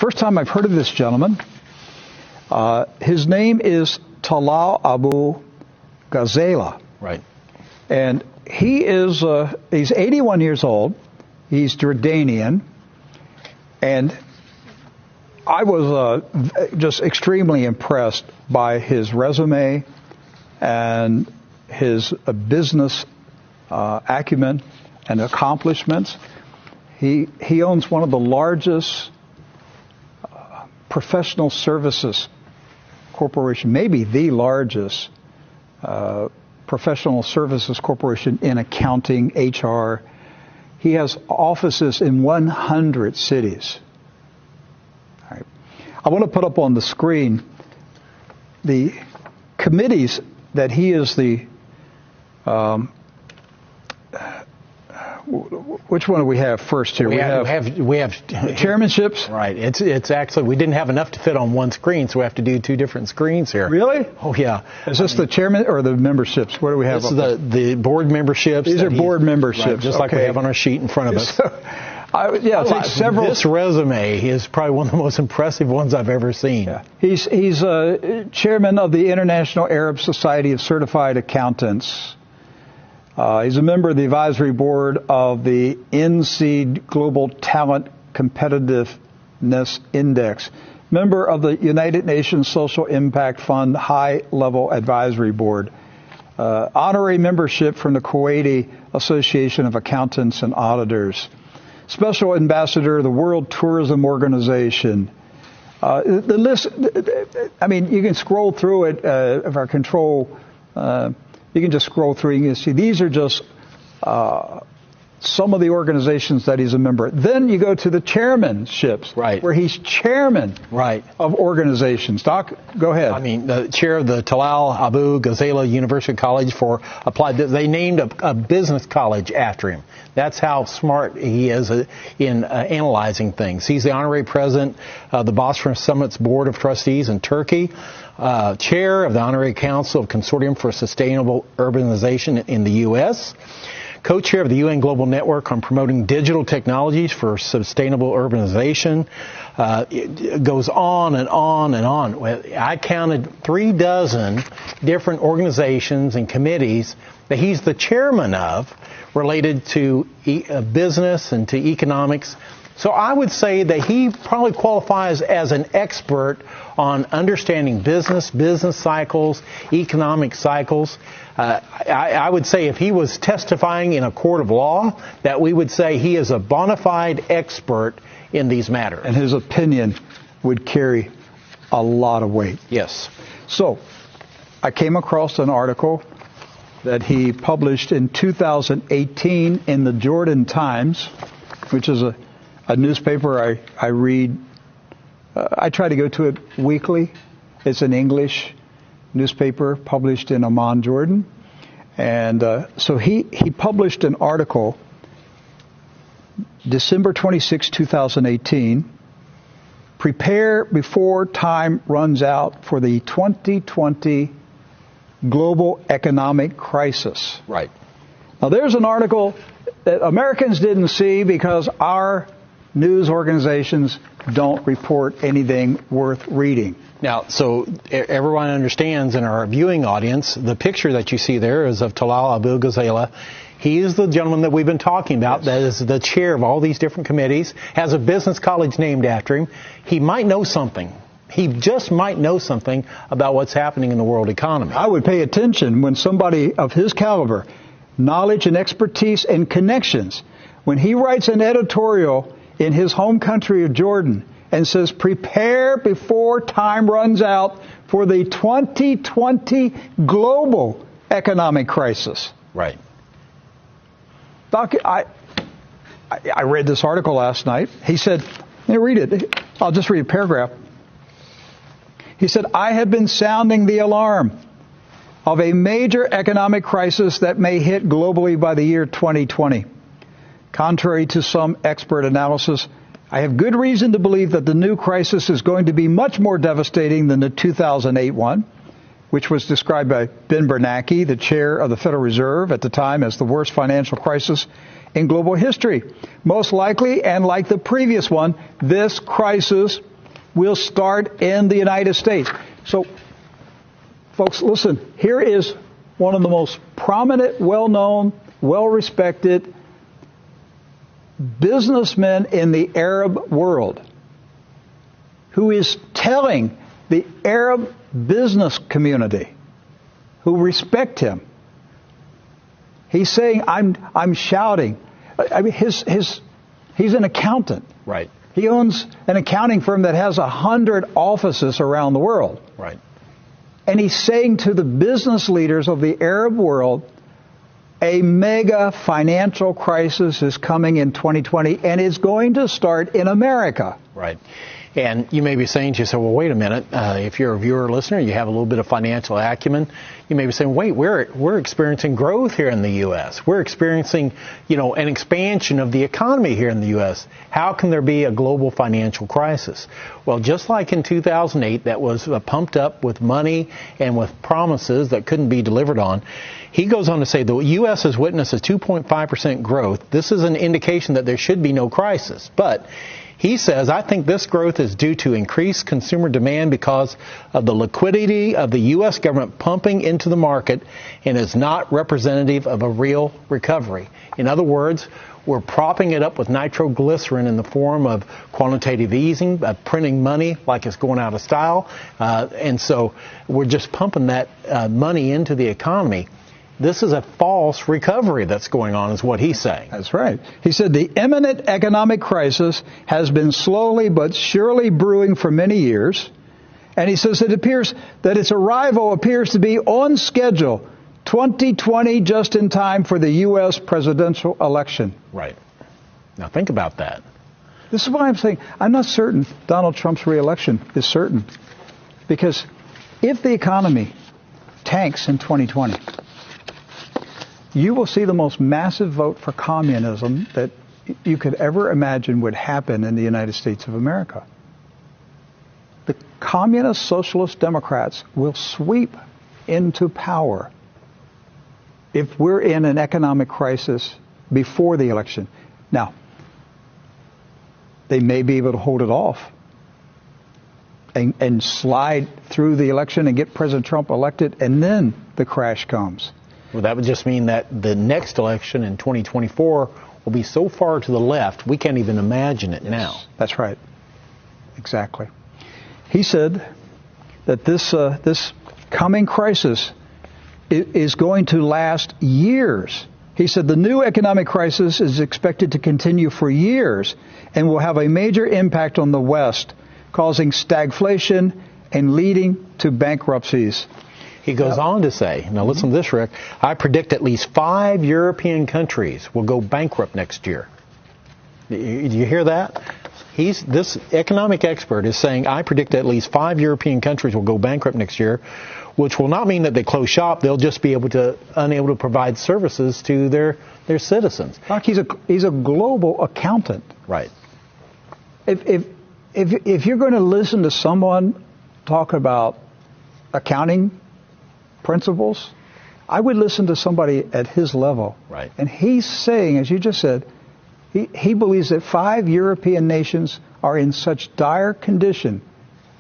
first time I've heard of this gentleman. His name is Talal Abu Ghazala. Right. And he's 81 years old. He's Jordanian. And I was just extremely impressed by his resume and his business acumen and accomplishments. He owns one of the largest professional services corporation, maybe the largest professional services corporation in accounting, HR. He has offices in 100 cities. All right. I want to put up on the screen the committees that he is the which one do we have first here? We have chairmanships. Right. It's actually, we didn't have enough to fit on one screen, so we have to do two different screens here. Really? Oh, yeah. Is this the chairman or the memberships? What do we have? This is the board memberships. These are board memberships. Right, just like we have on our sheet in front of us. This resume is probably one of the most impressive ones I've ever seen. Yeah. He's chairman of the International Arab Society of Certified Accountants. He's a member of the advisory board of the NSEAD Global Talent Competitiveness Index, member of the United Nations Social Impact Fund High Level Advisory Board, honorary membership from the Kuwaiti Association of Accountants and Auditors, special ambassador of the World Tourism Organization. The list, I mean, you can scroll through it if our control. You can just scroll through and you can see these are just some of the organizations that he's a member of. Then you go to the chairmanships, right, where he's chairman of organizations. Doc, go ahead. I mean, the chair of the Talal Abu Ghazala University College for Applied. They named a business college after him. That's how smart he is in analyzing things. He's the honorary president of the Bosphorus Summit's Board of Trustees in Turkey. Chair of the Honorary Council of Consortium for Sustainable Urbanization in the U.S., co-chair of the UN Global Network on Promoting Digital Technologies for Sustainable Urbanization. It goes on and on and on. I counted 36 different organizations and committees that he's the chairman of related to business and to economics. So I would say that he probably qualifies as an expert on understanding business cycles, economic cycles. I would say if he was testifying in a court of law, that we would say he is a bona fide expert in these matters. And his opinion would carry a lot of weight. Yes. So I came across an article that he published in 2018 in the Jordan Times, which is a newspaper I read. I try to go to it weekly. It's an English newspaper published in Amman, Jordan. And so he published an article December 26, 2018, Prepare Before Time Runs Out for the 2020 Global Economic Crisis. Right. Now there's an article that Americans didn't see because our news organizations don't report anything worth reading. Now, so everyone understands in our viewing audience, the picture that you see there is of Talal Abu Ghazala. He is the gentleman that we've been talking about, yes, that is the chair of all these different committees, has a business college named after him. He might know something. He just might know something about what's happening in the world economy. I would pay attention when somebody of his caliber, knowledge and expertise and connections, when he writes an editorial in his home country of Jordan and says, prepare before time runs out for the 2020 global economic crisis. Right. Doc, I read this article last night. He said, read it. I'll just read a paragraph. He said, I have been sounding the alarm of a major economic crisis that may hit globally by the year 2020. Contrary to some expert analysis, I have good reason to believe that the new crisis is going to be much more devastating than the 2008 one, which was described by Ben Bernanke, the chair of the Federal Reserve at the time, as the worst financial crisis in global history. Most likely, and like the previous one, this crisis will start in the United States. So, folks, listen, here is one of the most prominent, well-known, well-respected businessmen in the Arab world who is telling the Arab business community who respect him. He's saying, I'm shouting. I mean, he's an accountant. Right. He owns an accounting firm that has 100 offices around the world. Right. And he's saying to the business leaders of the Arab world, a mega financial crisis is coming in 2020, and it's going to start in America. Right. And you may be saying to yourself, well, wait a minute. If you're a viewer or listener, you have a little bit of financial acumen. You may be saying, wait, we're experiencing growth here in the U.S. We're experiencing, an expansion of the economy here in the U.S. How can there be a global financial crisis? Well, just like in 2008, that was pumped up with money and with promises that couldn't be delivered on. He goes on to say the U.S. has witnessed a 2.5% growth. This is an indication that there should be no crisis. But he says, I think this growth is due to increased consumer demand because of the liquidity of the U.S. government pumping into the market and is not representative of a real recovery. In other words, we're propping it up with nitroglycerin in the form of quantitative easing, printing money like it's going out of style. And so we're just pumping that money into the economy. This is a false recovery that's going on, is what he's saying. That's right. He said the imminent economic crisis has been slowly but surely brewing for many years. And he says it appears that its arrival appears to be on schedule, 2020, just in time for the U.S. presidential election. Right. Now think about that. This is why I'm saying I'm not certain Donald Trump's reelection is certain. Because if the economy tanks in 2020, you will see the most massive vote for communism that you could ever imagine would happen in the United States of America. The communist, socialist Democrats will sweep into power if we're in an economic crisis before the election. Now, they may be able to hold it off and slide through the election and get President Trump elected, and then the crash comes. Well, that would just mean that the next election in 2024 will be so far to the left, we can't even imagine it now. That's right. Exactly. He said that this coming crisis is going to last years. He said the new economic crisis is expected to continue for years and will have a major impact on the West, causing stagflation and leading to bankruptcies. He goes on to say, now listen to this, Rick, I predict at least 5 European countries will go bankrupt next year. Do you hear that? This economic expert is saying, I predict at least 5 European countries will go bankrupt next year, which will not mean that they close shop. They'll just be unable to provide services to their citizens. Like he's a global accountant. Right. If you're going to listen to someone talk about accounting principles, I would listen to somebody at his level. Right. And he's saying, as you just said, he believes that 5 European nations are in such dire condition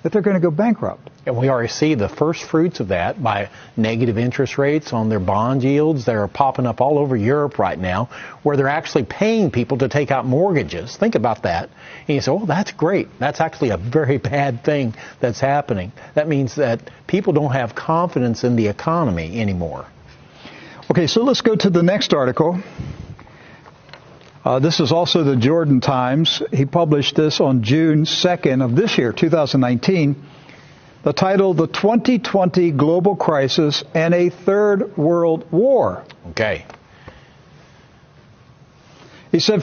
that they're going to go bankrupt. And we already see the first fruits of that by negative interest rates on their bond yields that are popping up all over Europe right now, where they're actually paying people to take out mortgages. Think about that. And you say, oh, that's great. That's actually a very bad thing that's happening. That means that people don't have confidence in the economy anymore. Okay, so let's go to the next article. This is also the Jordan Times. He published this on June 2nd of this year, 2019. The title, The 2020 Global Crisis and a Third World War. Okay. He said,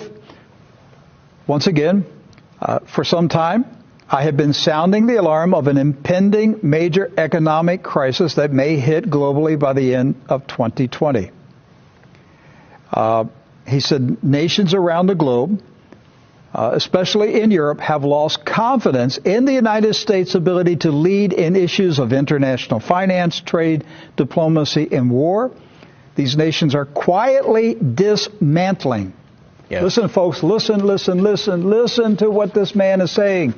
once again, for some time, I have been sounding the alarm of an impending major economic crisis that may hit globally by the end of 2020. He said, nations around the globe, especially in Europe, have lost confidence in the United States' ability to lead in issues of international finance, trade, diplomacy, and war. These nations are quietly dismantling. Yes. Listen, folks, listen to what this man is saying.